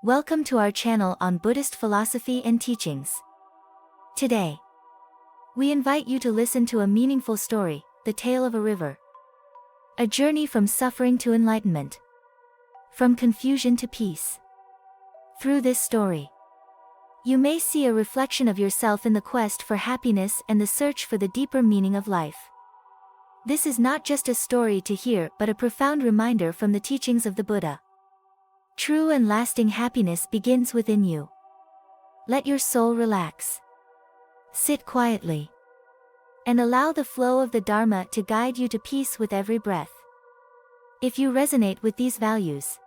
Welcome to our channel on Buddhist philosophy and teachings. Today, we invite you to listen to a meaningful story, the tale of a river. A journey from suffering to enlightenment. From confusion to peace. Through this story, you may see a reflection of yourself in the quest for happiness and the search for the deeper meaning of life. This is not just a story to hear but a profound reminder from the teachings of the Buddha. True and lasting happiness begins within you. Let your soul relax. Sit quietly. And allow the flow of the Dharma to guide you to peace with every breath. If you resonate with these values,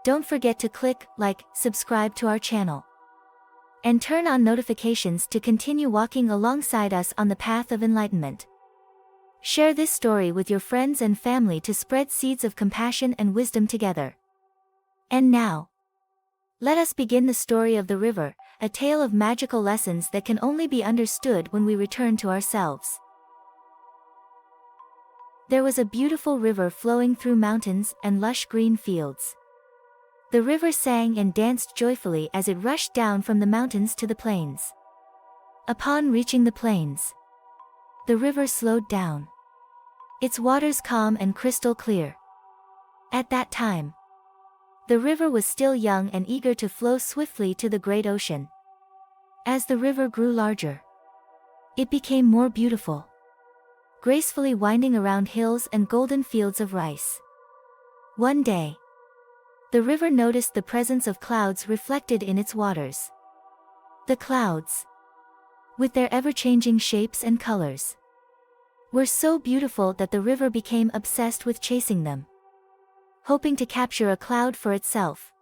don't forget to click like, subscribe to our channel. And turn on notifications to continue walking alongside us on the path of enlightenment. Share this story with your friends and family to spread seeds of compassion and wisdom together. And now, let us begin the story of the river, a tale of magical lessons that can only be understood when we return to ourselves. There was a beautiful river flowing through mountains and lush green fields. The river sang and danced joyfully as it rushed down from the mountains to the plains. Upon reaching the plains, the river slowed down. Its waters calm and crystal clear. At that time, the river was still young and eager to flow swiftly to the great ocean. As the river grew larger, it became more beautiful, gracefully winding around hills and golden fields of rice. One day, the river noticed the presence of clouds reflected in its waters. The clouds, with their ever-changing shapes and colors, were so beautiful that the river became obsessed with chasing them, hoping to capture a cloud for itself.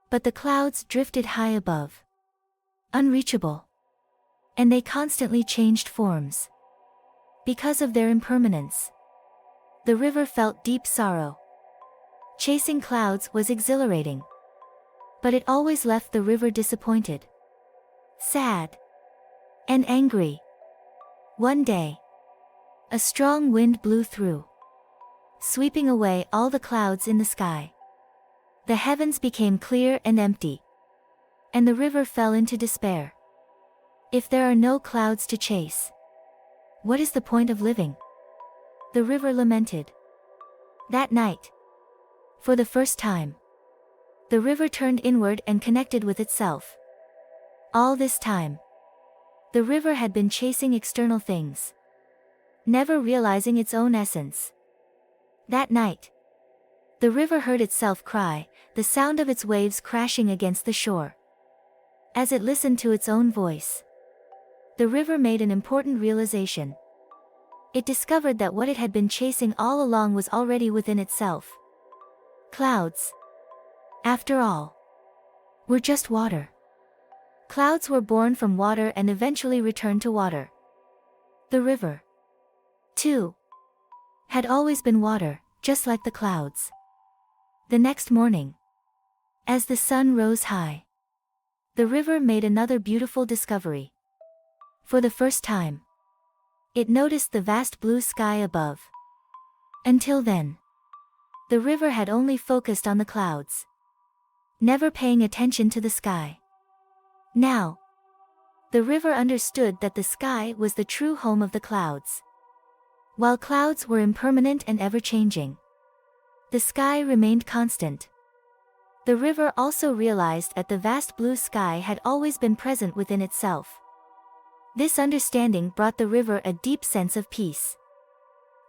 But the clouds drifted high above, unreachable, and they constantly changed forms. Because of their impermanence, the river felt deep sorrow. Chasing clouds was exhilarating, but it always left the river disappointed, sad, and angry. One day, a strong wind blew through, sweeping away all the clouds in the sky. The heavens became clear and empty, and the river fell into despair. If there are no clouds to chase, what is the point of living? The river lamented. That night, for the first time, the river turned inward and connected with itself. All this time, the river had been chasing external things, never realizing its own essence. That night, the river heard itself cry, the sound of its waves crashing against the shore. As it listened to its own voice, the river made an important realization. It discovered that what it had been chasing all along was already within itself. Clouds, after all, were just water. Clouds were born from water and eventually returned to water. The river, too, had always been water, just like the clouds. The next morning, as the sun rose high, the river made another beautiful discovery. For the first time, it noticed the vast blue sky above. Until then, the river had only focused on the clouds, never paying attention to the sky. Now, the river understood that the sky was the true home of the clouds. While clouds were impermanent and ever-changing, the sky remained constant. The river also realized that the vast blue sky had always been present within itself. This understanding brought the river a deep sense of peace.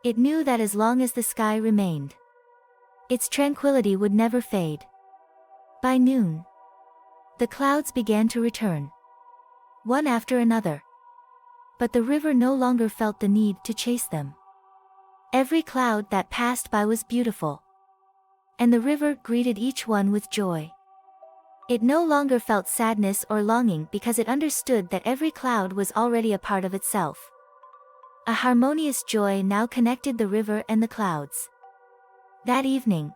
It knew that as long as the sky remained, its tranquility would never fade. By noon, the clouds began to return, one after another. But the river no longer felt the need to chase them. Every cloud that passed by was beautiful, and the river greeted each one with joy. It no longer felt sadness or longing because it understood that every cloud was already a part of itself. A harmonious joy now connected the river and the clouds. That evening,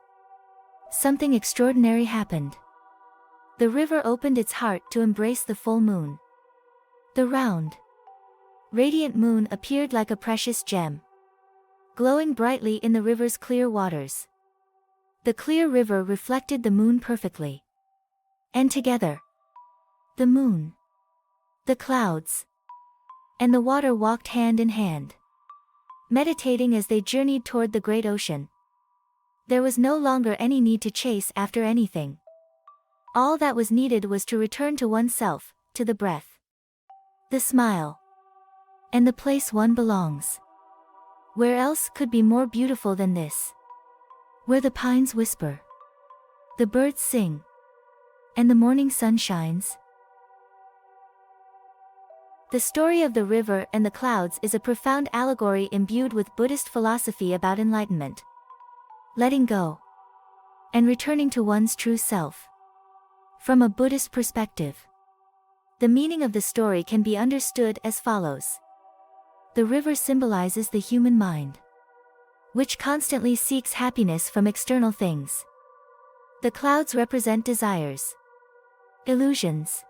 something extraordinary happened. The river opened its heart to embrace the full moon. The round, radiant moon appeared like a precious gem, glowing brightly in the river's clear waters. The clear river reflected the moon perfectly, And together, the moon, the clouds, and the water walked hand in hand, meditating as they journeyed toward the great ocean. There was no longer any need to chase after anything. All that was needed was to return to oneself, to the breath, the smile, and the place one belongs. Where else could be more beautiful than this? Where the pines whisper, the birds sing, and the morning sun shines. The story of the river and the clouds is a profound allegory imbued with Buddhist philosophy about enlightenment, letting go, and returning to one's true self. From a Buddhist perspective, the meaning of the story can be understood as follows. The river symbolizes the human mind, which constantly seeks happiness from external things. The clouds represent desires, illusions,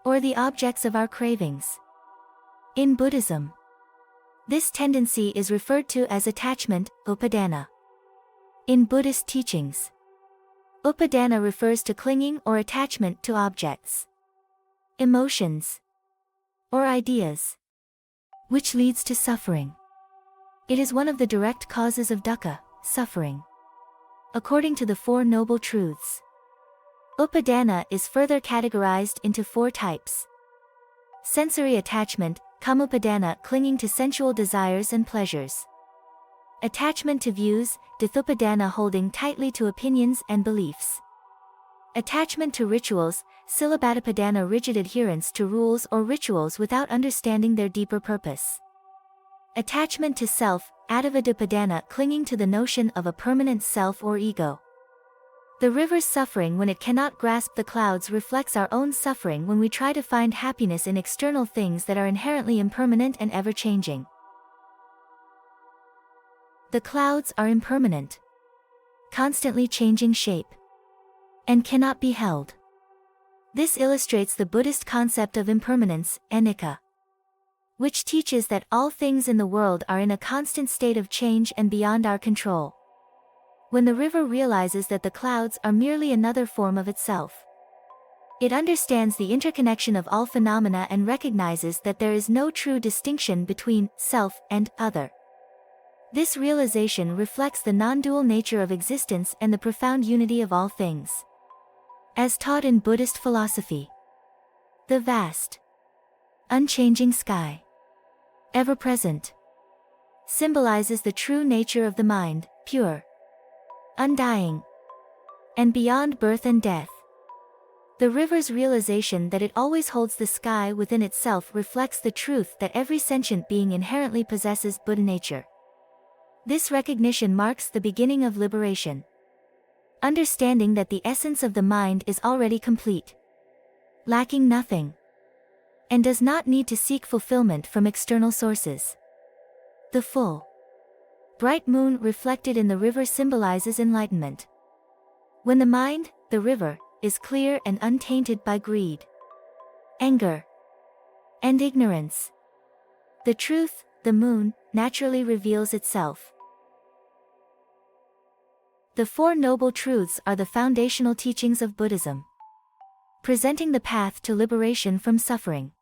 or the objects of our cravings. In Buddhism, this tendency is referred to as attachment, upadana. In Buddhist teachings, upadana refers to clinging or attachment to objects, emotions, or ideas, which leads to suffering. It is one of the direct causes of dukkha, suffering. According to the Four Noble Truths, upadana is further categorized into 4 types. Sensory attachment, kamupadana, clinging to sensual desires and pleasures. Attachment to views, dithupadana, holding tightly to opinions and beliefs. Attachment to rituals, silabbatapadana, rigid adherence to rules or rituals without understanding their deeper purpose. Attachment to self, attavadapadana, clinging to the notion of a permanent self or ego. The river's suffering when it cannot grasp the clouds reflects our own suffering when we try to find happiness in external things that are inherently impermanent and ever-changing. The clouds are impermanent, constantly changing shape, and cannot be held. This illustrates the Buddhist concept of impermanence, anicca, which teaches that all things in the world are in a constant state of change and beyond our control. When the river realizes that the clouds are merely another form of itself, it understands the interconnection of all phenomena and recognizes that there is no true distinction between self and other. This realization reflects the non-dual nature of existence and the profound unity of all things. As taught in Buddhist philosophy, the vast, unchanging sky, ever present, symbolizes the true nature of the mind, pure, undying, and beyond birth and death. The river's realization that it always holds the sky within itself reflects the truth that every sentient being inherently possesses Buddha nature. This recognition marks the beginning of liberation. Understanding that the essence of the mind is already complete, lacking nothing, and does not need to seek fulfillment from external sources. The full, bright moon reflected in the river symbolizes enlightenment. When the mind, the river, is clear and untainted by greed, anger, and ignorance, the truth, the moon, naturally reveals itself. The Four Noble Truths are the foundational teachings of Buddhism, presenting the path to liberation from suffering.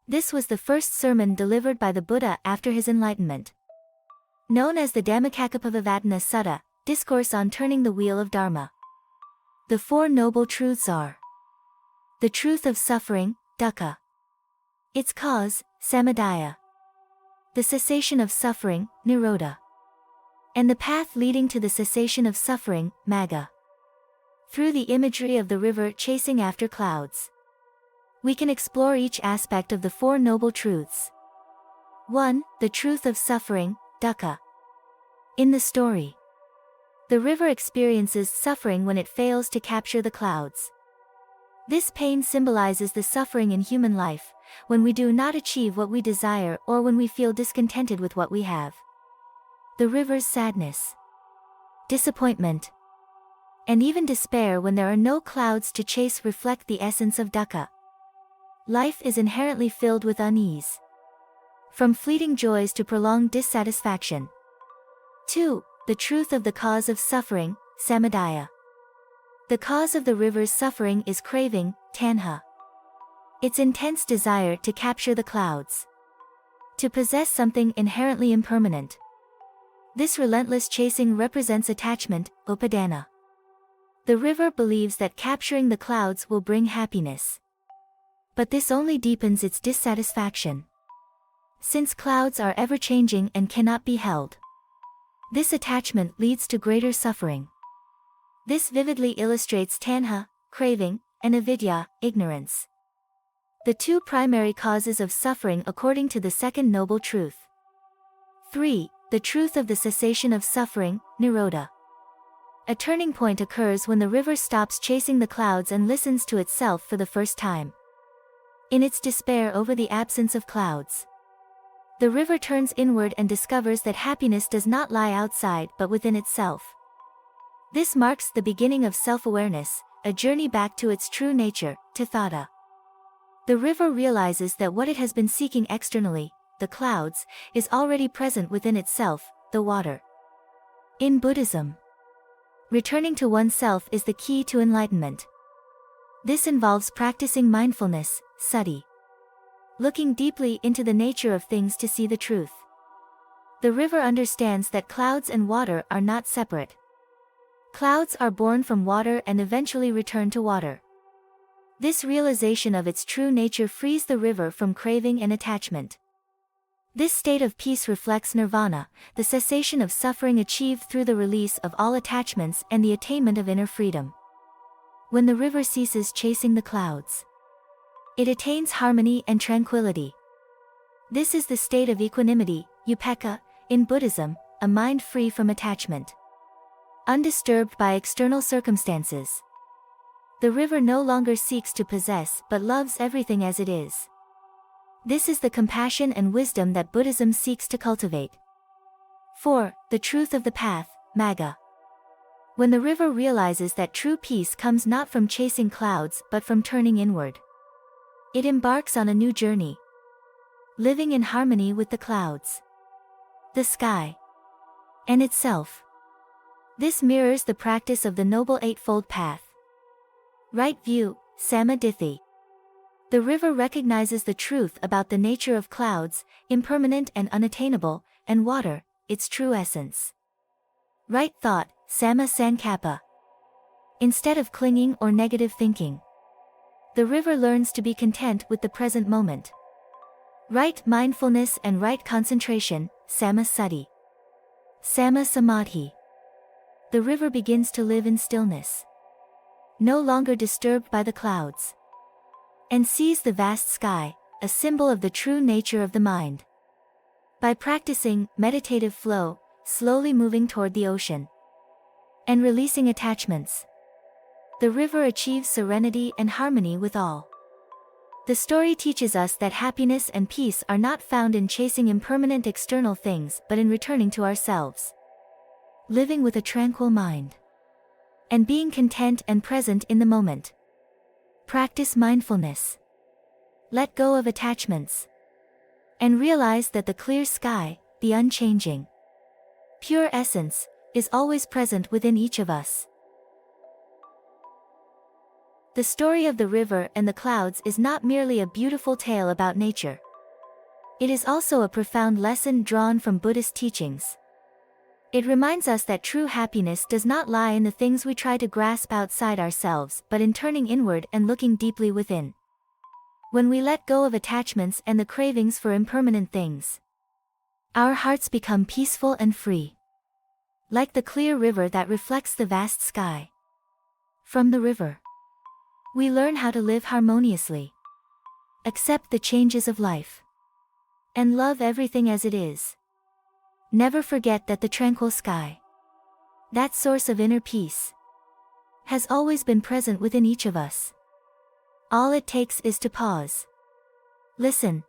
This was the first sermon delivered by the Buddha after his enlightenment. Known as the Dhammacakkappavattana Sutta, Discourse on Turning the Wheel of Dharma. The Four Noble Truths are: the truth of suffering, dukkha; its cause, samudaya; the cessation of suffering, nirodha; and the path leading to the cessation of suffering, magga. Through the imagery of the river chasing after clouds, we can explore each aspect of the Four Noble Truths. 1. The truth of suffering, dukkha. In the story, the river experiences suffering when it fails to capture the clouds. This pain symbolizes the suffering in human life, when we do not achieve what we desire or when we feel discontented with what we have. The river's sadness, disappointment, and even despair when there are no clouds to chase reflect the essence of dukkha. Life is inherently filled with unease, from fleeting joys to prolonged dissatisfaction. 2. The truth of the cause of suffering, samudaya. The cause of the river's suffering is craving, tanha. Its intense desire to capture the clouds. To possess something inherently impermanent. This relentless chasing represents attachment, upadana. The river believes that capturing the clouds will bring happiness. But this only deepens its dissatisfaction. Since clouds are ever-changing and cannot be held. This attachment leads to greater suffering. This vividly illustrates tanha, craving, and avidya, ignorance. The two primary causes of suffering according to the second noble truth. 3. The truth of the cessation of suffering, nirodha. A turning point occurs when the river stops chasing the clouds and listens to itself for the first time. In its despair over the absence of clouds, the river turns inward and discovers that happiness does not lie outside but within itself. This marks the beginning of self-awareness, a journey back to its true nature, tathata. The river realizes that what it has been seeking externally, the clouds, is already present within itself, the water. In Buddhism, returning to oneself is the key to enlightenment. This involves practicing mindfulness, sati. Looking deeply into the nature of things to see the truth. The river understands that clouds and water are not separate. Clouds are born from water and eventually return to water. This realization of its true nature frees the river from craving and attachment. This state of peace reflects nirvana, the cessation of suffering achieved through the release of all attachments and the attainment of inner freedom. When the river ceases chasing the clouds, it attains harmony and tranquility. This is the state of equanimity, upekkha, in Buddhism, a mind free from attachment. Undisturbed by external circumstances. The river no longer seeks to possess but loves everything as it is. This is the compassion and wisdom that Buddhism seeks to cultivate. 4. The truth of the path, magga. When the river realizes that true peace comes not from chasing clouds but from turning inward, it embarks on a new journey. Living in harmony with the clouds, the sky, and itself. This mirrors the practice of the Noble Eightfold Path. Right view, samadhi. The river recognizes the truth about the nature of clouds, impermanent and unattainable, and water, its true essence. Right thought, samma sankappa. Instead of clinging or negative thinking, the river learns to be content with the present moment. Right mindfulness and right concentration, samma sati. Samma samadhi. The river begins to live in stillness, no longer disturbed by the clouds, and sees the vast sky, a symbol of the true nature of the mind. By practicing meditative flow, slowly moving toward the ocean, and releasing attachments, the river achieves serenity and harmony with all. The story teaches us that happiness and peace are not found in chasing impermanent external things but in returning to ourselves. Living with a tranquil mind. And being content and present in the moment. Practice mindfulness. Let go of attachments. And realize that the clear sky, the unchanging, pure essence, is always present within each of us. The story of the river and the clouds is not merely a beautiful tale about nature. It is also a profound lesson drawn from Buddhist teachings. It reminds us that true happiness does not lie in the things we try to grasp outside ourselves but in turning inward and looking deeply within. When we let go of attachments and the cravings for impermanent things, our hearts become peaceful and free. Like the clear river that reflects the vast sky. From the river, we learn how to live harmoniously, accept the changes of life, and love everything as it is. Never forget that the tranquil sky, that source of inner peace, has always been present within each of us. All it takes is to pause, listen,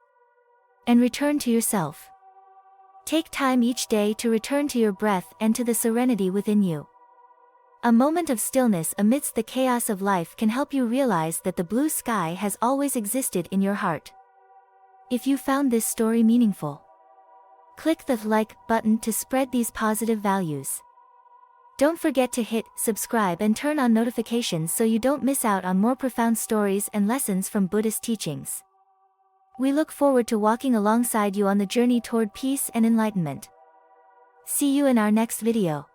and return to yourself. Take time each day to return to your breath and to the serenity within you. A moment of stillness amidst the chaos of life can help you realize that the blue sky has always existed in your heart. If you found this story meaningful, click the like button to spread these positive values. Don't forget to hit subscribe and turn on notifications so you don't miss out on more profound stories and lessons from Buddhist teachings. We look forward to walking alongside you on the journey toward peace and enlightenment. See you in our next video.